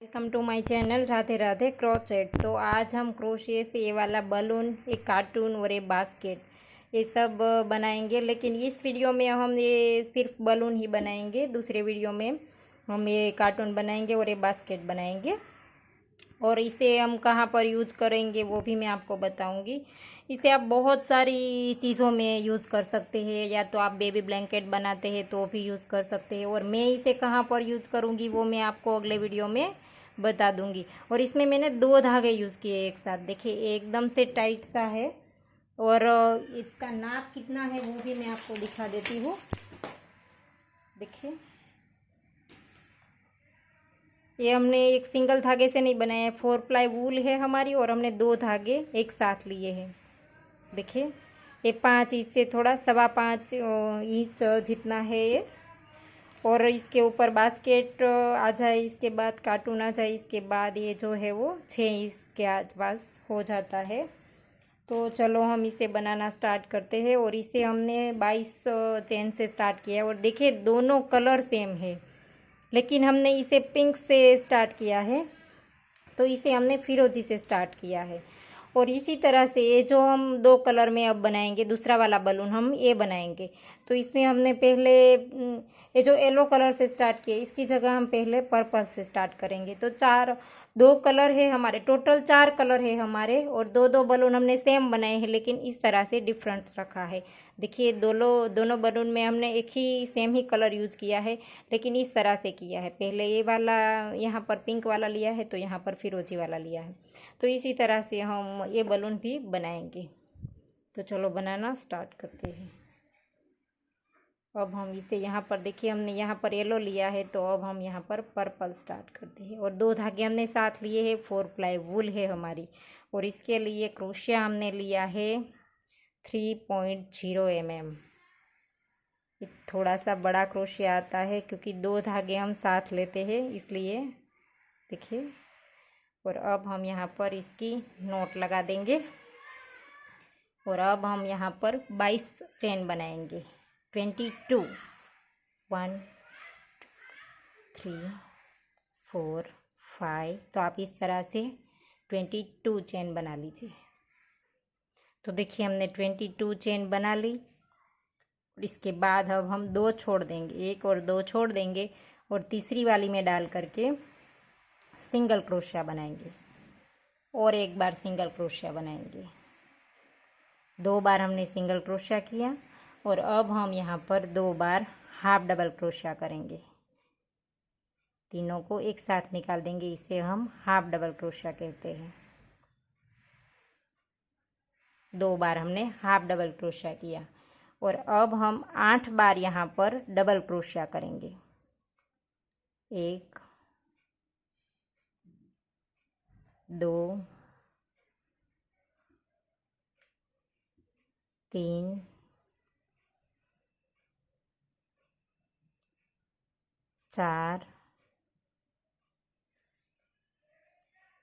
Welcome to my channel Radhe Radhe crochet. तो आज हम क्रोशिया से ये वाला बलून, एक कार्टून और एक बास्केट ये सब बनाएंगे। लेकिन इस वीडियो में हम ये सिर्फ बलून ही बनाएंगे, दूसरे वीडियो में हम ये कार्टून बनाएंगे और ये बास्केट बनाएंगे। और इसे हम कहाँ पर यूज़ करेंगे वो भी मैं आपको बताऊंगी। इसे आप बहुत सारी चीज़ों में यूज़ कर सकते हैं, या तो आप बेबी ब्लैंकेट बनाते हैं तो भी यूज़ कर सकते हैं। और मैं इसे कहाँ पर यूज़ करूँगी वो मैं आपको अगले वीडियो में बता दूंगी। और इसमें मैंने 2 धागे यूज़ किए एक साथ। देखिए एकदम से टाइट सा है। और इसका नाप कितना है वो भी मैं आपको दिखा देती हूँ। देखिए ये हमने एक सिंगल धागे से नहीं बनाया है, 4 प्लाई वूल है हमारी और हमने 2 धागे एक साथ लिए हैं। देखिए ये 5 इंच से थोड़ा 5.25 इंच जितना है ये। और इसके ऊपर बास्केट आ जाए, इसके बाद कार्टून आ जाए, इसके बाद ये जो है वो 6 इंच के आसपास हो जाता है। तो चलो हम इसे बनाना स्टार्ट करते हैं। और इसे हमने 22 चेन से स्टार्ट किया है। और देखिए दोनों कलर सेम है, लेकिन हमने इसे पिंक से स्टार्ट किया है, तो इसे हमने फिरोजी से स्टार्ट किया है। और इसी तरह से ये जो हम 2 कलर में अब बनाएंगे, दूसरा वाला बलून हम ये बनाएंगे। तो इसमें हमने पहले ये जो येलो कलर से स्टार्ट किया, इसकी जगह हम पहले पर्पल से स्टार्ट करेंगे। तो 2 कलर है हमारे, टोटल 4 कलर है हमारे। और 2 बलून हमने सेम बनाए हैं, लेकिन इस तरह से डिफरेंट रखा है। देखिए दोनों बलून में हमने एक ही सेम ही कलर यूज किया है, लेकिन इस तरह से किया है। पहले ये वाला यहाँ पर पिंक वाला लिया है, तो यहाँ पर फिरोजी वाला लिया है। तो इसी तरह से हम ये बलून भी बनाएंगे। तो चलो बनाना स्टार्ट करते हैं। अब हम इसे यहाँ पर देखिए, हमने यहाँ पर येलो लिया है, तो अब हम यहाँ पर पर्पल स्टार्ट करते हैं। और 2 धागे हमने साथ लिए हैं, 4 प्लाई वूल है हमारी। और इसके लिए क्रोशिया हमने लिया है 3.0 mm। थोड़ा सा बड़ा क्रोशिया आता है, क्योंकि 2 धागे हम साथ लेते हैं इसलिए। देखिए और अब हम यहाँ पर इसकी नोट लगा देंगे। और अब हम यहाँ पर 22 चेन बनाएंगे। 22 1 3 4 5। तो आप इस तरह से 22 चेन बना लीजिए। तो देखिए हमने 22 चेन बना ली। और इसके बाद अब हम 2 छोड़ देंगे, 1 और 2 छोड़ देंगे, और तीसरी वाली में डाल करके सिंगल क्रोशिया बनाएंगे। और एक बार सिंगल क्रोशिया बनाएंगे। 2 बार हमने सिंगल क्रोशिया किया। और अब हम यहाँ पर 2 बार हाफ डबल क्रोशिया करेंगे। तीनों को एक साथ निकाल देंगे, इसे हम हाफ डबल क्रोशिया कहते हैं। 2 बार हमने हाफ डबल क्रोशिया किया। और अब हम 8 बार यहाँ पर डबल क्रोशिया करेंगे। 1 2 3 4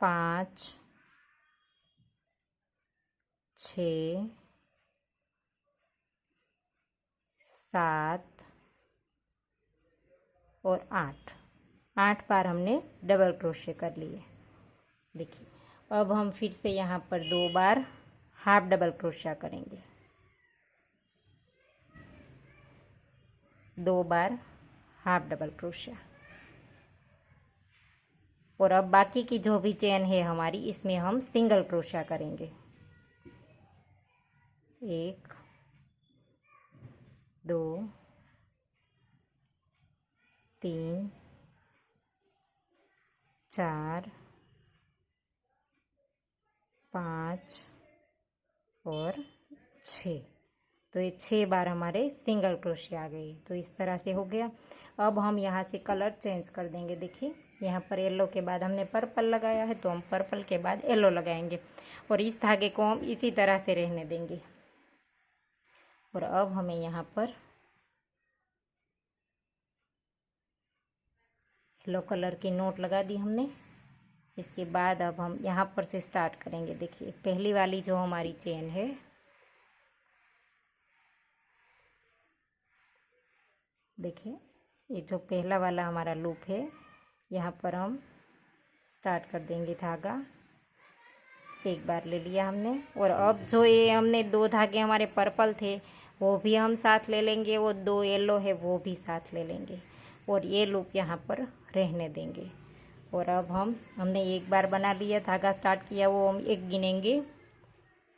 5 6 7 और 8 बार हमने डबल क्रोशे कर लिए। देखिए अब हम फिर से यहाँ पर 2 बार हाफ डबल क्रोशिया करेंगे। 2 बार हाफ डबल क्रोशिया। और अब बाकी की जो भी चेन है हमारी, इसमें हम सिंगल क्रोशिया करेंगे। 1 2 3 4 5 और 6। तो ये 6 बार हमारे सिंगल क्रोशिया आ गई। तो इस तरह से हो गया। अब हम यहाँ से कलर चेंज कर देंगे। देखिए यहाँ पर येलो के बाद हमने पर्पल लगाया है, तो हम पर्पल के बाद येलो लगाएंगे। और इस धागे को हम इसी तरह से रहने देंगे। और अब हमें यहाँ पर येलो कलर की नोट लगा दी हमने। इसके बाद अब हम यहाँ पर से स्टार्ट करेंगे। देखिए पहली वाली जो हमारी चेन है, देखिए ये जो पहला वाला हमारा लूप है, यहाँ पर हम स्टार्ट कर देंगे धागा। एक बार ले लिया हमने। और अब जो ये हमने 2 धागे हमारे पर्पल थे वो भी हम साथ ले लेंगे, वो 2 येलो है वो भी साथ ले लेंगे और ये लूप यहाँ पर रहने देंगे। और अब हमने एक बार बना लिया, धागा स्टार्ट किया, वो हम 1 गिनेंगे।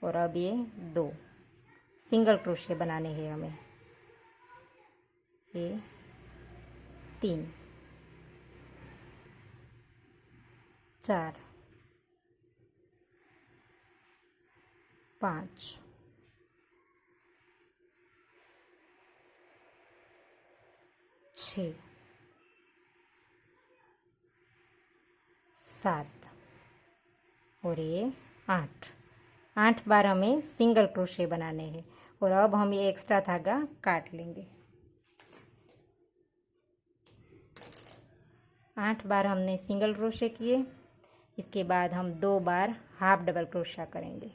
और अब ये 2 सिंगल क्रोशे बनाने हैं हमें। ये 3 4 5 6 7 और ये 8 बार हमें सिंगल क्रोशे बनाने हैं। और अब हम ये एक्स्ट्रा धागा काट लेंगे। 8 बार हमने सिंगल क्रोशे किए। इसके बाद हम 2 बार हाफ डबल क्रोशा करेंगे।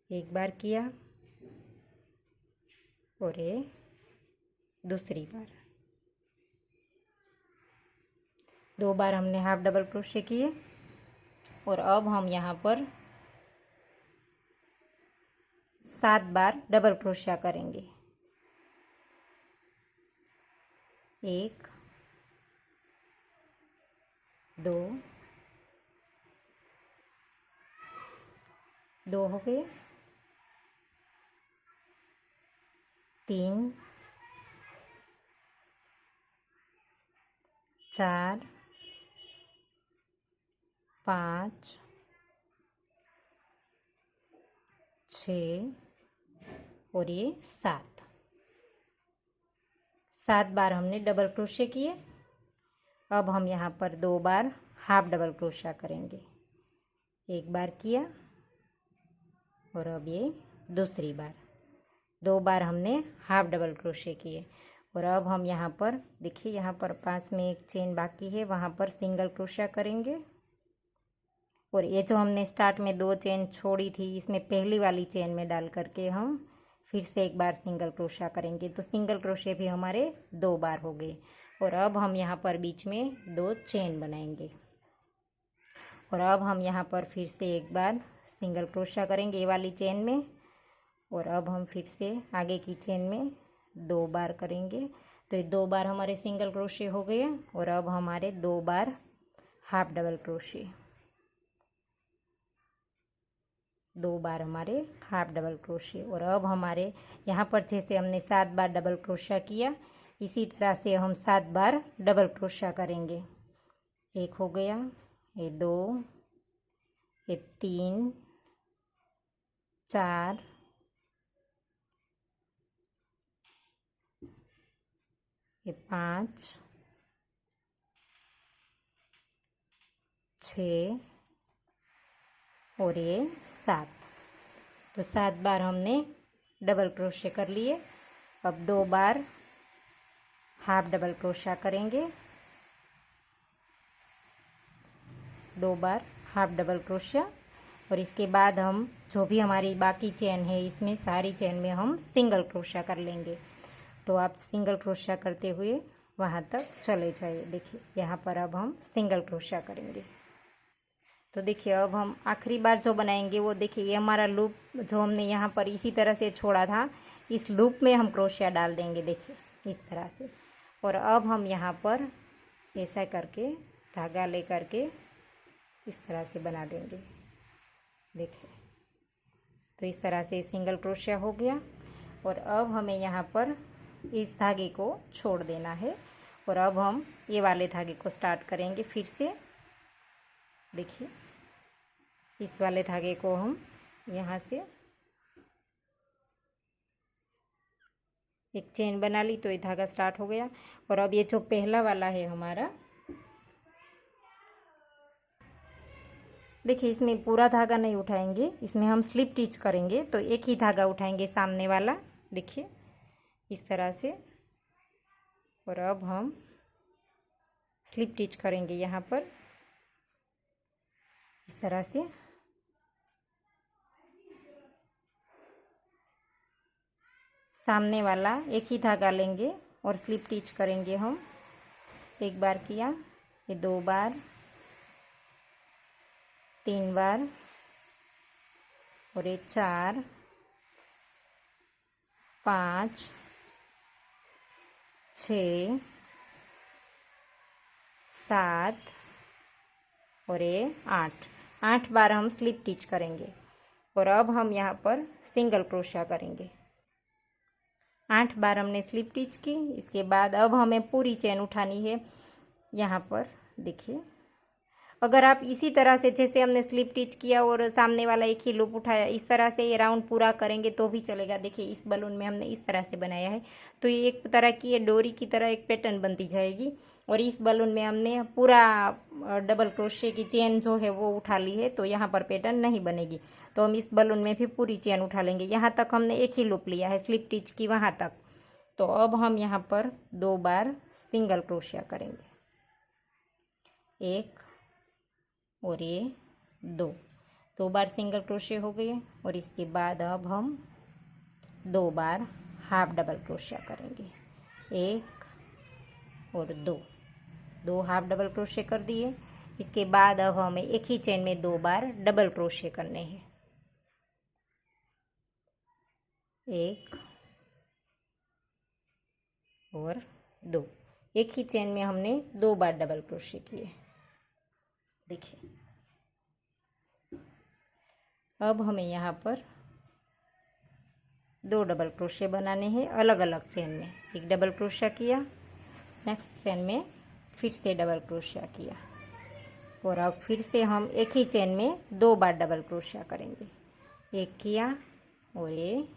एक बार किया और ये दूसरी बार। 2 बार हमने हाफ डबल क्रोशे किए। और अब हम यहाँ पर 7 बार डबल क्रोशा करेंगे। 1 2 2 हो गए, 3 4 5 6 और ये 7 बार हमने डबल क्रोशे किए। अब हम यहाँ पर 2 बार हाफ डबल क्रोशा करेंगे। एक बार किया और अब ये दूसरी बार। 2 बार हमने हाफ डबल क्रोशे किए। और अब हम यहाँ पर देखिए, यहाँ पर पास में एक चेन बाकी है, वहाँ पर सिंगल क्रोशा करेंगे। और ये जो हमने स्टार्ट में 2 चेन छोड़ी थी, इसमें पहली वाली चेन में डाल करके हम फिर से एक बार सिंगल क्रोशा करेंगे। तो सिंगल क्रोशे भी हमारे 2 बार हो गए। और अब हम यहाँ पर बीच में 2 चेन बनाएंगे। और अब हम यहाँ पर फिर से एक बार सिंगल क्रोशा करेंगे ये वाली चेन में। और अब हम फिर से आगे की चेन में 2 बार करेंगे। तो ये 2 बार हमारे सिंगल क्रोशे हो गए। और अब हमारे 2 बार हाफ डबल क्रोशे, 2 बार हमारे हाफ डबल क्रोशे। और अब हमारे यहाँ पर जैसे हमने 7 बार डबल क्रोशा किया, इसी तरह से हम 7 बार डबल क्रोशा करेंगे। 1 हो गया, ये 2, ये 3 4 ये 5 6 और ये 7। तो 7 बार हमने डबल क्रोशे कर लिए। अब 2 बार हाफ डबल क्रोशा करेंगे। 2 बार हाफ डबल क्रोशा। और इसके बाद हम जो भी हमारी बाकी चेन है, इसमें सारी चेन में हम सिंगल क्रोशा कर लेंगे। तो आप सिंगल क्रोशा करते हुए वहाँ तक चले जाइए। देखिए यहाँ पर अब हम सिंगल क्रोशा करेंगे। तो देखिए अब हम आखिरी बार जो बनाएंगे वो देखिए, ये हमारा लूप जो हमने यहाँ पर इसी तरह से छोड़ा था, इस लूप में हम क्रोशिया डाल देंगे। देखिए इस तरह से। और अब हम यहाँ पर ऐसा करके धागा ले करके इस तरह से बना देंगे। देखिए तो इस तरह से सिंगल क्रोशिया हो गया। और अब हमें यहाँ पर इस धागे को छोड़ देना है। और अब हम ये वाले धागे को स्टार्ट करेंगे फिर से। देखिए इस वाले धागे को हम यहाँ से एक चेन बना ली, तो ये धागा स्टार्ट हो गया। और अब ये जो पहला वाला है हमारा, देखिए इसमें पूरा धागा नहीं उठाएंगे, इसमें हम स्लिप स्टिच करेंगे। तो एक ही धागा उठाएंगे सामने वाला, देखिए इस तरह से। और अब हम स्लिप स्टिच करेंगे यहाँ पर इस तरह से। सामने वाला एक ही धागा लेंगे और स्लिप स्टिच करेंगे हम। एक बार किया, ये 2 बार, 3 बार और ये 4, 5, 6, 7 और ये 8 बार हम स्लिप स्टिच करेंगे। और अब हम यहाँ पर सिंगल क्रोशिया करेंगे। 8 बार हमने स्लिप स्टिच की। इसके बाद अब हमें पूरी चेन उठानी है। यहाँ पर देखिए, अगर आप इसी तरह से जैसे हमने स्लिप स्टिच किया और सामने वाला एक ही लूप उठाया, इस तरह से ये राउंड पूरा करेंगे तो भी चलेगा। देखिए इस बलून में हमने इस तरह से बनाया है, तो ये एक तरह की ये डोरी की तरह एक पैटर्न बनती जाएगी। और इस बलून में हमने पूरा डबल क्रोशे की चेन जो है वो उठा ली है, तो यहाँ पर पैटर्न नहीं बनेगी। तो हम इस बलून में भी पूरी चेन उठा लेंगे। यहाँ तक हमने एक ही लूप लिया है स्लिप स्टिच की, वहाँ तक। तो अब हम यहाँ पर 2 बार सिंगल क्रोशिया करेंगे, 1 और ये 2 बार सिंगल क्रोशे हो गए। और इसके बाद अब हम 2 बार हाफ डबल क्रोशिया करेंगे, 1 और 2 हाफ डबल क्रोशे कर दिए। इसके बाद अब हमें एक ही चेन में 2 बार डबल क्रोशे करने हैं, 1 और 2। एक ही चेन में हमने 2 बार डबल क्रोशे किए। देखिए अब हमें यहाँ पर 2 डबल क्रोशे बनाने हैं अलग अलग चेन में। एक डबल क्रोशा किया, नेक्स्ट चेन में फिर से डबल क्रोशा किया, और अब फिर से हम एक ही चेन में 2 बार डबल क्रोशा करेंगे। एक किया और ये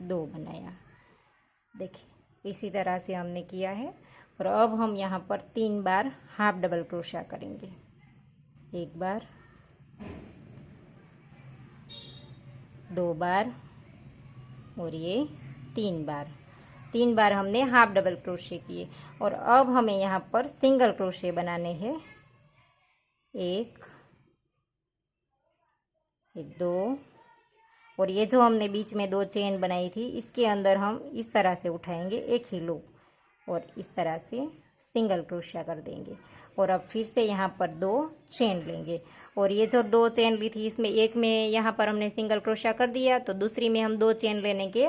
2 बनाया। देखिए इसी तरह से हमने किया है। और अब हम यहाँ पर 3 बार हाफ डबल क्रोशा करेंगे, 1 बार, 2 बार और ये 3 बार हमने हाफ डबल क्रोशे किए। और अब हमें यहाँ पर सिंगल क्रोशे बनाने हैं, 1, 2 और ये जो हमने बीच में 2 चेन बनाई थी इसके अंदर हम इस तरह से उठाएंगे एक ही लूप, और इस तरह से सिंगल क्रोशिया कर देंगे। और अब फिर से यहाँ पर 2 चेन लेंगे, और ये जो 2 चेन ली थी इसमें एक में यहाँ पर हमने सिंगल क्रोशिया कर दिया, तो दूसरी में हम 2 चेन लेने के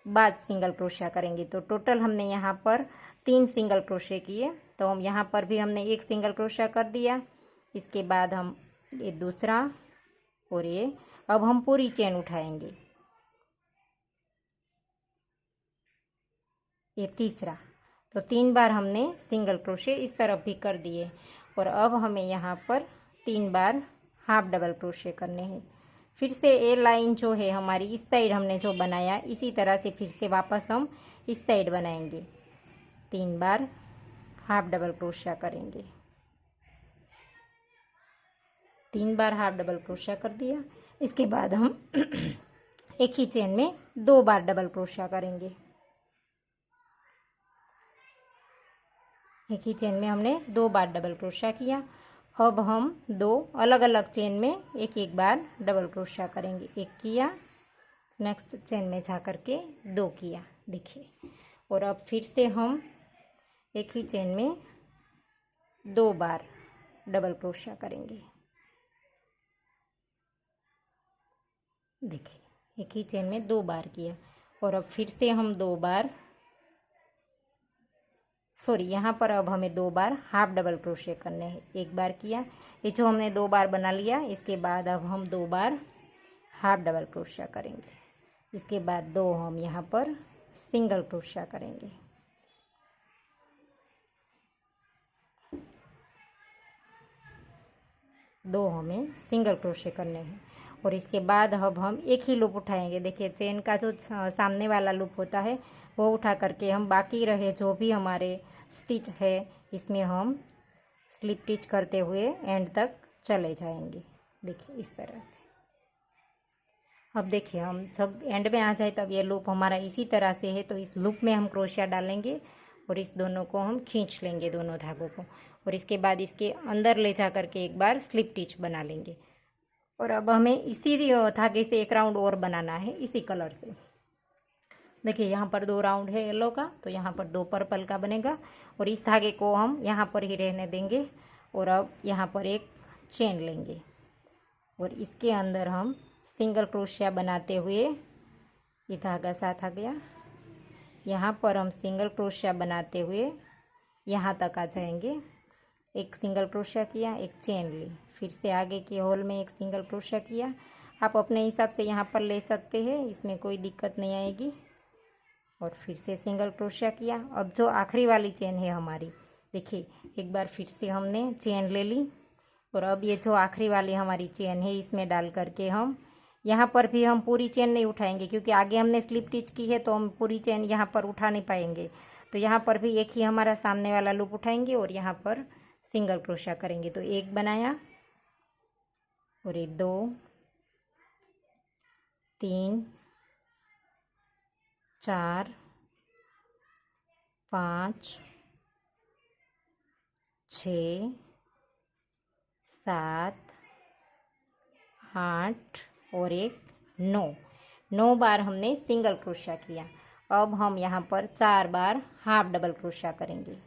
बाद सिंगल क्रोशिया करेंगे। तो टोटल हमने यहाँ पर 3 सिंगल क्रोशिया किए। तो हम यहाँ पर भी हमने एक सिंगल क्रोशिया कर दिया। इसके बाद हम ये दूसरा और ये, अब हम पूरी चेन उठाएंगे, ये तीसरा। तो 3 बार हमने सिंगल क्रोशे इस तरफ भी कर दिए। और अब हमें यहाँ पर 3 बार हाफ डबल क्रोशे करने हैं। फिर से ये लाइन जो है हमारी इस साइड हमने जो बनाया, इसी तरह से फिर से वापस हम इस साइड बनाएंगे। 3 बार हाफ डबल क्रोशा करेंगे, 3 बार हाफ डबल क्रोशा कर दिया। इसके बाद हम एक ही चेन में 2 बार डबल क्रोशा करेंगे। एक ही चेन में हमने 2 बार डबल क्रोशा किया। अब हम 2 अलग अलग चेन में एक एक बार डबल क्रोशा करेंगे। एक किया, नेक्स्ट चेन में जा करके 2 किया, देखिए। और अब फिर से हम एक ही चेन में 2 बार डबल क्रोशा करेंगे, देखिए। एक ही चेन में 2 बार किया। और अब फिर से हम 2 बार, सॉरी, यहाँ पर अब हमें 2 बार हाफ डबल क्रोशे करने हैं। एक बार किया, ये जो हमने 2 बार बना लिया। इसके बाद अब हम 2 बार हाफ डबल क्रोशा करेंगे। इसके बाद 2 हम यहाँ पर सिंगल क्रोशा करेंगे। दो हमें सिंगल क्रोशे करने हैं। और इसके बाद अब हम एक ही लूप उठाएंगे। देखिए चेन का जो सामने वाला लूप होता है वो उठा करके हम बाकी रहे जो भी हमारे स्टिच है इसमें हम स्लिप स्टिच करते हुए एंड तक चले जाएंगे। देखिए इस तरह से। अब देखिए हम जब एंड में आ जाए तब ये लूप हमारा इसी तरह से है, तो इस लूप में हम क्रोशिया डालेंगे और इस दोनों को हम खींच लेंगे, दोनों धागों को। और इसके बाद इसके अंदर ले जा करके एक बार स्लिप स्टिच बना लेंगे। और अब हमें इसी धागे से एक राउंड और बनाना है इसी कलर से। देखिए यहाँ पर 2 राउंड है येलो का, तो यहाँ पर 2 पर्पल का बनेगा। और इस धागे को हम यहाँ पर ही रहने देंगे और अब यहाँ पर एक चेन लेंगे और इसके अंदर हम सिंगल क्रोशिया बनाते हुए, ये धागा साथ आ गया, यहाँ पर हम सिंगल क्रोशिया बनाते हुए यहाँ तक आ जाएंगे। एक सिंगल क्रोशिया किया, एक चेन ली, फिर से आगे के होल में एक सिंगल क्रोशिया किया। आप अपने हिसाब से यहाँ पर ले सकते हैं, इसमें कोई दिक्कत नहीं आएगी। और फिर से सिंगल क्रोशिया किया। अब जो आखिरी वाली चेन है हमारी, देखिए एक बार फिर से हमने चेन ले ली और अब ये जो आखिरी वाली हमारी चेन है इसमें डाल करके हम यहाँ पर भी हम पूरी चेन नहीं उठाएंगे, क्योंकि आगे हमने स्लिप स्टिच की है तो हम पूरी चेन यहाँ पर उठा नहीं पाएंगे। तो यहाँ पर भी एक ही हमारा सामने वाला लूप उठाएंगे और यहाँ पर सिंगल क्रोशिया करेंगे। तो एक बनाया और ये 2 3 4 5 6 7 8 और एक 9 बार हमने सिंगल क्रोशिया किया। अब हम यहाँ पर 4 बार हाफ डबल क्रोशिया करेंगे।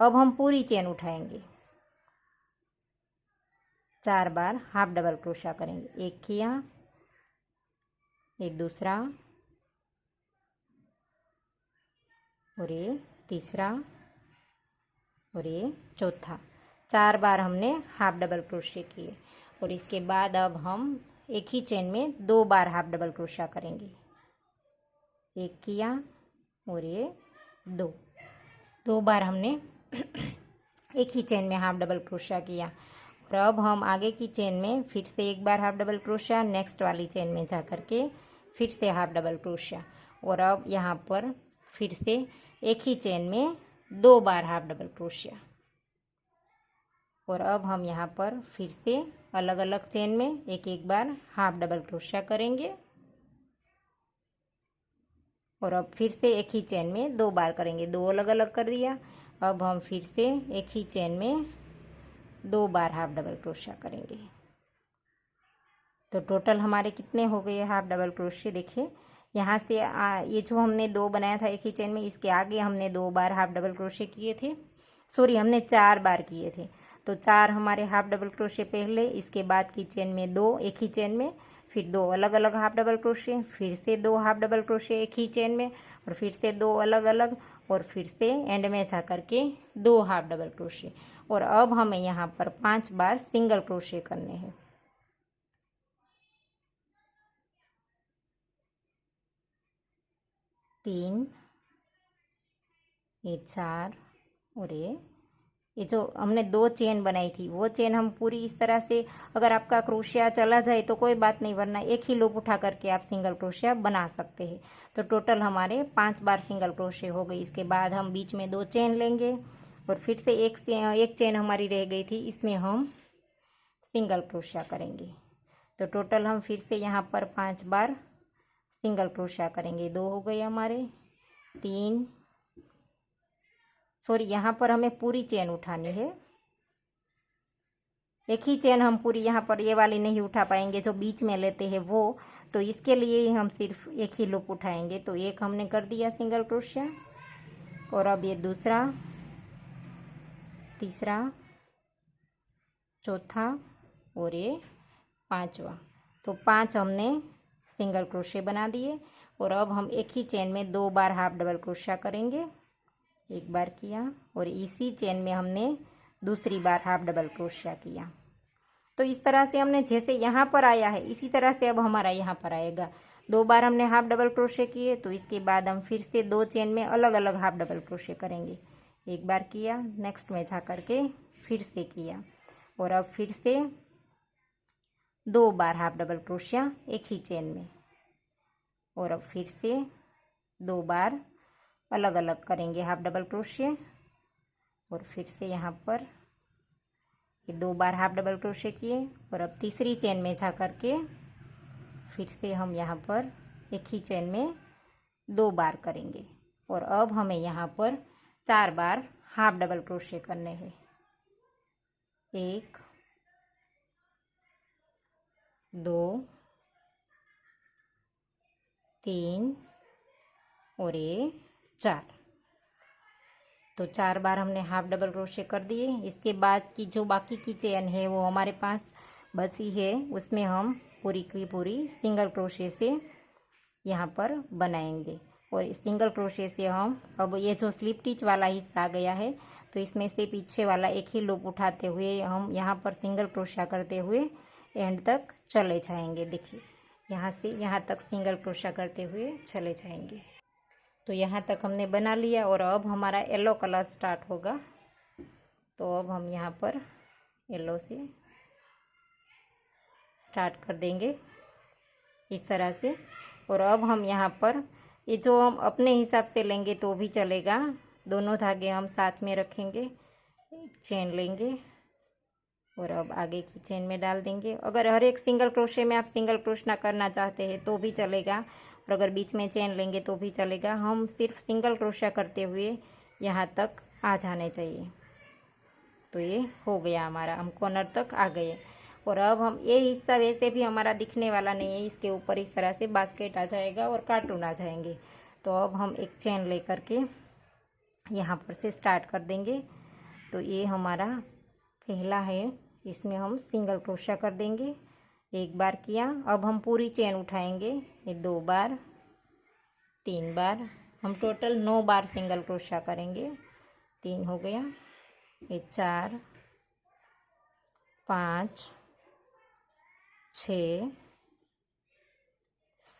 अब हम पूरी चेन उठाएंगे, 4 बार हाफ डबल क्रोशिया करेंगे। एक किया, एक दूसरा और ये तीसरा और ये चौथा। 4 बार हमने हाफ डबल क्रोशिया किए और इसके बाद अब हम एक ही चेन में 2 बार हाफ डबल क्रोशिया करेंगे। एक किया और ये 2 बार हमने एक ही चेन में हाफ डबल क्रोशिया किया। और अब हम आगे की चेन में फिर से एक बार हाफ डबल क्रोशिया, नेक्स्ट वाली चेन में जा कर के फिर से हाफ डबल क्रोशिया और अब यहाँ पर फिर से एक ही चेन में 2 बार हाफ डबल क्रोशिया। और अब हम यहाँ पर फिर से अलग अलग चेन में एक एक बार हाफ डबल क्रोशिया करेंगे और अब फिर से एक ही चेन में 2 बार करेंगे। 2 अलग अलग कर दिया। अब हम फिर से एक ही चेन में 2 बार हाफ डबल क्रोशिया करेंगे। तो टोटल हमारे कितने हो गए हाफ डबल क्रोशिया? देखिए यहाँ से ये जो हमने 2 बनाया था एक ही चेन में, इसके आगे हमने 2 बार हाफ डबल क्रोशिया किए थे, सॉरी हमने 4 बार किए थे। तो 4 हमारे हाफ डबल क्रोशिया पहले, इसके बाद की चेन में 2 एक ही चेन में, फिर 2 अलग अलग हाफ डबल क्रोशिया, फिर से 2 हाफ डबल क्रोशिया एक ही चेन में और फिर से 2 अलग अलग और फिर से एंड में जा कर के 2 हाफ डबल क्रोशिया। और अब हमें यहाँ पर 5 बार सिंगल क्रोशिया करने हैं। तीन, ये 4 और ये जो हमने 2 चेन बनाई थी वो चेन हम पूरी इस तरह से, अगर आपका क्रोशिया चला जाए तो कोई बात नहीं, वरना एक ही लूप उठा करके आप सिंगल क्रोशिया बना सकते हैं। तो टोटल हमारे 5 बार सिंगल क्रोशिया हो गई। इसके बाद हम बीच में 2 चेन लेंगे और फिर से एक चेन हमारी रह गई थी, इसमें हम सिंगल क्रोशिया करेंगे। तो टोटल हम फिर से यहाँ पर 5 बार सिंगल क्रोशिया करेंगे। 2 हो गए हमारे, 3, सॉरी यहाँ पर हमें पूरी चेन उठानी है। एक ही चेन हम पूरी यहाँ पर ये वाली नहीं उठा पाएंगे जो बीच में लेते हैं वो, तो इसके लिए हम सिर्फ एक ही लूप उठाएंगे। तो एक हमने कर दिया सिंगल क्रोशिया और अब ये दूसरा, तीसरा, चौथा और ये 5वां। तो 5 हमने सिंगल क्रोशिया बना दिए और अब हम एक ही चेन में 2 बार हाफ डबल क्रोशिया करेंगे। एक बार किया और इसी चेन में हमने दूसरी बार हाफ डबल क्रोशिया किया। तो इस तरह से हमने जैसे यहाँ पर आया है इसी तरह से अब हमारा यहाँ पर आएगा। 2 बार हमने हाफ डबल क्रोशिया किए, तो इसके बाद हम फिर से 2 चेन में अलग अलग हाफ डबल क्रोशिया करेंगे। एक बार किया, नेक्स्ट में जा करके फिर से किया और अब फिर से 2 बार हाफ डबल क्रोशिया एक ही चेन में और अब फिर से 2 बार अलग अलग करेंगे हाफ डबल क्रोशिया और फिर से यहाँ पर ये 2 बार हाफ डबल क्रोशिया किए और अब तीसरी चेन में जा कर के फिर से हम यहाँ पर एक ही चेन में 2 बार करेंगे और अब हमें यहाँ पर 4 बार हाफ डबल क्रोशिया करने हैं। 1, 2, 3 और ये 4। तो 4 बार हमने हाफ डबल क्रोशे कर दिए। इसके बाद की जो बाकी की चेन है वो हमारे पास बची है, उसमें हम पूरी की पूरी सिंगल क्रोशे से यहाँ पर बनाएंगे। और इस सिंगल क्रोशे से हम अब ये जो स्लिप टिच वाला हिस्सा आ गया है, तो इसमें से पीछे वाला एक ही लूप उठाते हुए हम यहाँ पर सिंगल क्रोशा करते हुए एंड तक चले जाएंगे। देखिए यहाँ से यहाँ तक सिंगल क्रोशा करते हुए चले जाएंगे। तो यहाँ तक हमने बना लिया और अब हमारा येलो कलर स्टार्ट होगा। तो अब हम यहाँ पर येलो से स्टार्ट कर देंगे इस तरह से। और अब हम यहाँ पर ये जो हम अपने हिसाब से लेंगे तो भी चलेगा, दोनों धागे हम साथ में रखेंगे, एक चेन लेंगे और अब आगे की चेन में डाल देंगे। अगर हर एक सिंगल क्रोशे में आप सिंगल क्रोश ना करना चाहते हैं तो भी चलेगा, और अगर बीच में चेन लेंगे तो भी चलेगा। हम सिर्फ सिंगल क्रोशा करते हुए यहाँ तक आ जाने चाहिए। तो ये हो गया हमारा, हम कॉर्नर तक आ गए। और अब हम ये हिस्सा वैसे भी हमारा दिखने वाला नहीं है, इसके ऊपर इस तरह से बास्केट आ जाएगा और कार्टून आ जाएंगे। तो अब हम एक चेन लेकर के यहाँ पर से स्टार्ट कर देंगे। तो ये हमारा पहला है, इसमें हम सिंगल क्रोशा कर देंगे। एक बार किया, अब हम पूरी चेन उठाएंगे। ये 2 बार, 3 बार, हम टोटल 9 बार सिंगल क्रोशा करेंगे। 3 हो गया, ये 4, 5, 6,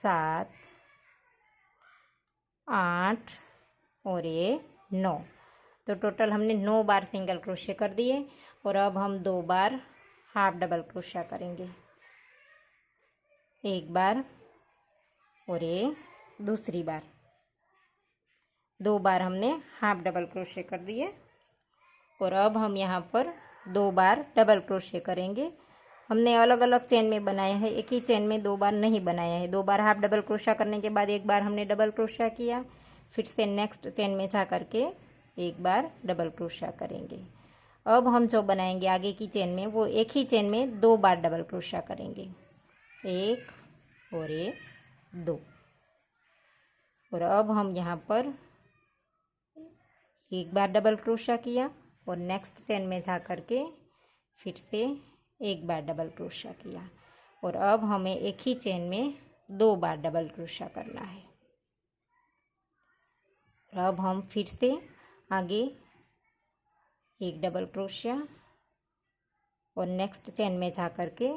7, 8 और ये 9। तो टोटल हमने 9 बार सिंगल क्रोशे कर दिए। और अब हम 2 बार हाफ डबल क्रोशा करेंगे, एक बार और ये दूसरी बार। 2 बार हमने हाफ डबल क्रोशे कर दिए। और अब हम यहाँ पर 2 बार डबल क्रोशे करेंगे। हमने अलग अलग चेन में बनाया है, एक ही चेन में 2 बार नहीं बनाया है। 2 बार हाफ डबल क्रोशा करने के बाद एक बार हमने डबल क्रोशा किया, फिर से नेक्स्ट चेन में जा करके एक बार डबल क्रोशा करेंगे। अब हम जो बनाएंगे आगे की चेन में, वो एक ही चेन में 2 बार डबल क्रोशा करेंगे, 1 और ये 2। और अब हम यहाँ पर एक बार डबल क्रोशा किया और नेक्स्ट चेन में जा करके फिर से एक बार डबल क्रोशा किया। और अब हमें एक ही चेन में 2 बार डबल क्रोशा करना है। और अब हम फिर से आगे एक डबल क्रोशा और नेक्स्ट चेन में जा करके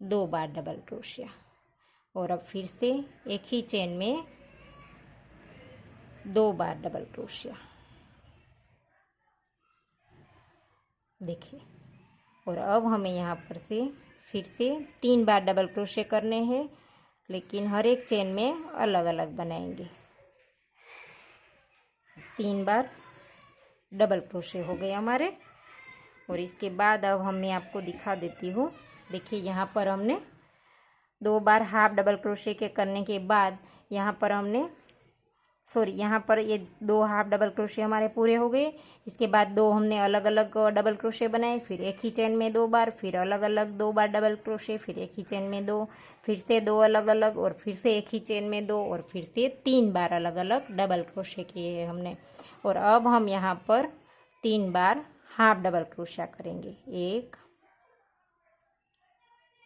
2 बार डबल क्रोशा। और अब फिर से एक ही चेन में 2 बार डबल क्रोशा। देखिए, और अब हमें यहाँ पर से फिर से 3 बार डबल क्रोशे करने हैं, लेकिन हर एक चेन में अलग अलग बनाएंगे। 3 बार डबल क्रोशे हो गए हमारे। और इसके बाद अब मैं आपको दिखा देती हूँ। देखिए यहाँ पर हमने 2 बार हाफ डबल क्रोशे के करने के बाद यहाँ पर ये 2 हाफ डबल क्रोशे हमारे पूरे हो गए। इसके बाद 2 हमने अलग अलग डबल क्रोशे बनाए, फिर एक ही चेन में 2 बार, फिर अलग अलग 2 बार डबल क्रोशे, फिर एक ही चेन में 2, फिर से 2 अलग अलग, और फिर से एक ही चेन में 2, और फिर से 3 बार अलग अलग डबल क्रोशे किए हैं हमने। और अब हम यहाँ पर 3 बार हाफ डबल क्रोशा करेंगे, 1,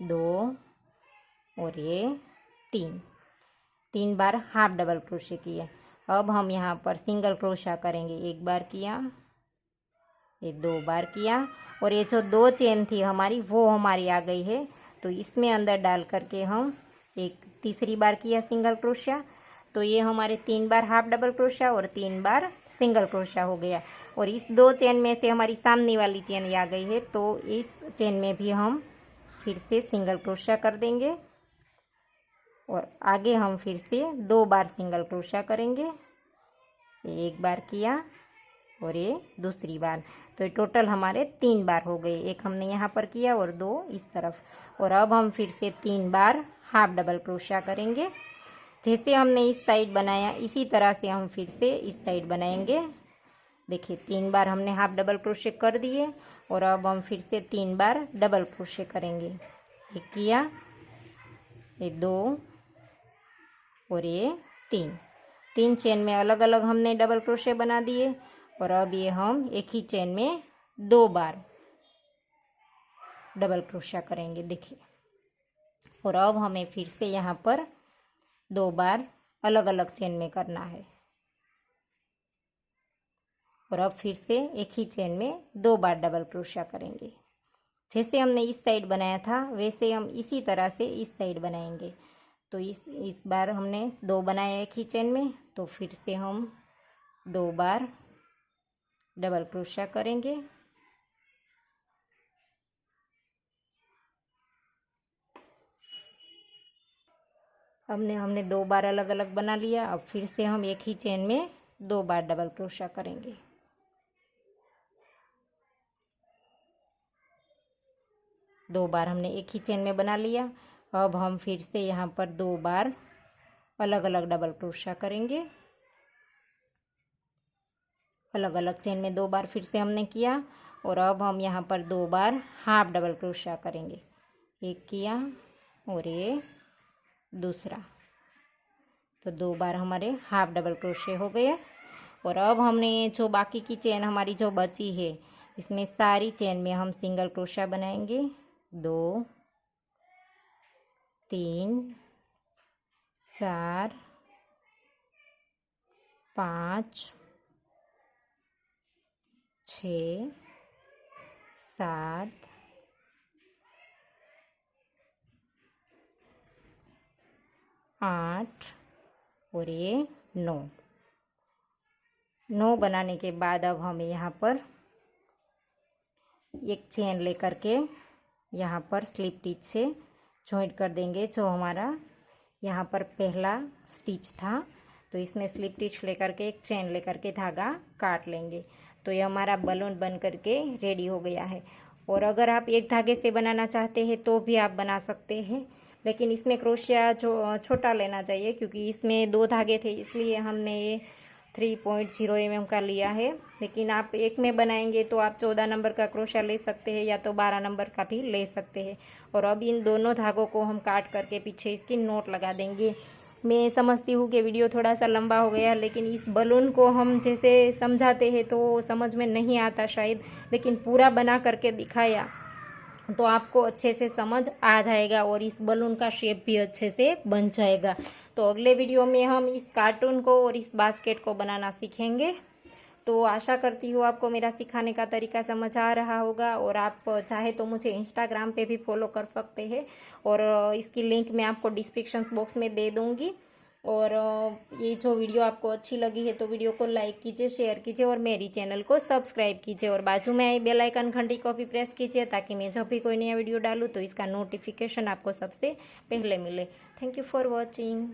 2 और ये 3 बार हाफ डबल क्रोशे किए। अब हम यहाँ पर सिंगल क्रोशा करेंगे, 1 बार किया, ये 2 बार किया, और ये जो 2 चेन थी हमारी वो हमारी आ गई है। तो इसमें अंदर डाल करके हम एक तीसरी बार किया सिंगल क्रोशा। तो ये हमारे 3 बार हाफ डबल क्रोशा और 3 बार सिंगल क्रोशा हो गया। और इस 2 चेन में से हमारी सामने वाली चेन आ गई है, तो इस चेन में भी हम फिर से सिंगल क्रोशा कर देंगे। और आगे हम फिर से 2 बार सिंगल क्रोशा करेंगे, 1 बार किया और ये दूसरी बार। तो टोटल हमारे 3 बार हो गए, एक हमने यहाँ पर किया और 2 इस तरफ। और अब हम फिर से 3 बार हाफ डबल क्रोशा करेंगे। जैसे हमने इस साइड बनाया इसी तरह से हम फिर से इस साइड बनाएंगे। देखिए 3 बार हमने हाफ डबल क्रोशे कर दिए, और अब हम फिर से 3 बार डबल क्रोशे करेंगे, एक किया, ये 2 और ये 3 चेन में अलग अलग हमने डबल क्रोशे बना दिए। और अब ये हम एक ही चेन में 2 बार डबल क्रोशिया करेंगे, देखिए। और अब हमें फिर से यहाँ पर 2 बार अलग अलग चेन में करना है। और अब फिर से एक ही चेन में 2 बार डबल क्रोशिया करेंगे। जैसे हमने इस साइड बनाया था वैसे हम इसी तरह से इस साइड बनाएंगे। तो इस बार हमने 2 बनाए एक ही चेन में, तो फिर से हम 2 बार डबल क्रोशिया करेंगे। हमने 2 बार अलग अलग बना लिया। अब फिर से हम एक ही चेन में 2 बार डबल क्रोशिया करेंगे। दो बार हमने एक ही चेन में बना लिया। अब हम फिर से यहाँ पर 2 बार अलग अलग डबल क्रोशिया करेंगे। अलग अलग चेन में 2 बार फिर से हमने किया। और अब हम यहाँ पर 2 बार हाफ डबल क्रोशिया करेंगे। एक किया और ये दूसरा, तो 2 बार हमारे हाफ डबल क्रोशिया हो गए। और अब हमने जो बाकी की चेन हमारी जो बची है इसमें सारी चेन में हम सिंगल क्रोशिया बनाएंगे। 2 3 4 5 6 7 8 और ये 9 बनाने के बाद अब हमें यहाँ पर एक चेन लेकर के यहाँ पर स्लिप स्टिच से जॉइंट कर देंगे। जो हमारा यहाँ पर पहला स्टिच था तो इसमें स्लिप स्टिच लेकर के एक चेन लेकर के धागा काट लेंगे। तो ये हमारा बलून बन करके रेडी हो गया है। और अगर आप एक धागे से बनाना चाहते हैं तो भी आप बना सकते हैं, लेकिन इसमें क्रोशिया छोटा लेना चाहिए क्योंकि इसमें 2 धागे थे, इसलिए हमने ये 3.0 mm का लिया है। लेकिन आप एक में बनाएंगे तो आप 14 नंबर का क्रोशिया ले सकते हैं या तो 12 नंबर का भी ले सकते हैं। और अब इन दोनों धागों को हम काट करके पीछे इसकी नोट लगा देंगे। मैं समझती हूँ कि वीडियो थोड़ा सा लंबा हो गया, लेकिन इस बलून को हम जैसे समझाते हैं तो समझ में नहीं आता शायद, लेकिन पूरा बना करके दिखाया तो आपको अच्छे से समझ आ जाएगा और इस बलून का शेप भी अच्छे से बन जाएगा। तो अगले वीडियो में हम इस कार्टून को और इस बास्केट को बनाना सीखेंगे। तो आशा करती हूँ आपको मेरा सिखाने का तरीका समझ आ रहा होगा। और आप चाहे तो मुझे इंस्टाग्राम पे भी फॉलो कर सकते हैं और इसकी लिंक मैं आपको डिस्क्रिप्शन बॉक्स में दे दूँगी। और ये जो वीडियो आपको अच्छी लगी है तो वीडियो को लाइक कीजिए, शेयर कीजिए और मेरी चैनल को सब्सक्राइब कीजिए। और बाजू में आई बेल आइकन घंटी को भी प्रेस कीजिए ताकि मैं जब भी कोई नया वीडियो डालूँ तो इसका नोटिफिकेशन आपको सबसे पहले मिले। Thank you for watching.